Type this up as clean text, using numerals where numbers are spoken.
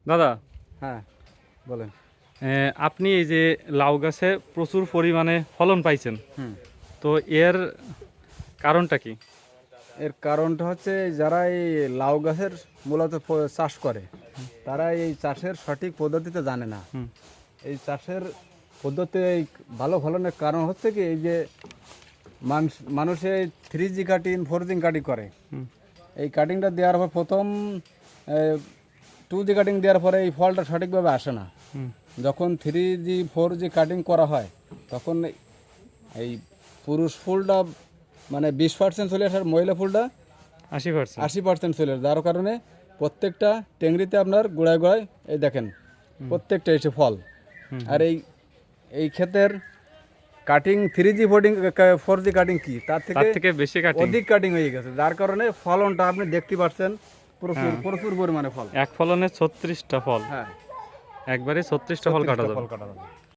দাদা, হ্যাঁ, বলেন। আপনি এই যে লাউ গাছে প্রচুর পরিমাণে ফলন পাইছেন, হুম। তো এর কারণটা কি? এর কারণটা হচ্ছে যারা এই লাউ গাছের মূলত চাষ করে, তারা এই চাষের সঠিক পদ্ধতিতে জানে না। হুম। এই চাষের পদ্ধতি এই ভালো ফলনের কারণ হচ্ছে কি, এই যে মানুষে 3G কাটিং 4G কাটিং করে। হুম। এই কাটিংটা দেওয়ার পর প্রথম 2G কাটিং দেওয়ার পরে এই ফলটা সঠিকভাবে আসে না। হুম। যখন 3G 4G কাটিং করা হয় তখন এই পুরুষ ফুলটা মানে 20% চলে আসে, আর মহিলা ফুলটা 80%। 80% চলে আসে। যার কারণে প্রত্যেকটা টেংরিতে আপনার গোড়ায় গোড়ায় এই দেখেন প্রত্যেকটা এসে ফল। আর এই ক্ষেতের কাটিং 3G 4G কাটিং কি তার তার থেকে থেকে বেশি কাটিং। অধিক কাটিং হয়ে গেছে, যার কারণে ফলনটা আপনি দেখতে পাচ্ছেন প্রচুর হ্যাঁ। প্রচুর পরিমাণে ফল। এক ফলনে 36টা ফল, হ্যাঁ, একবারে 36টা ফল কাটা 36টা যাবে। ফল কাটা যাবে।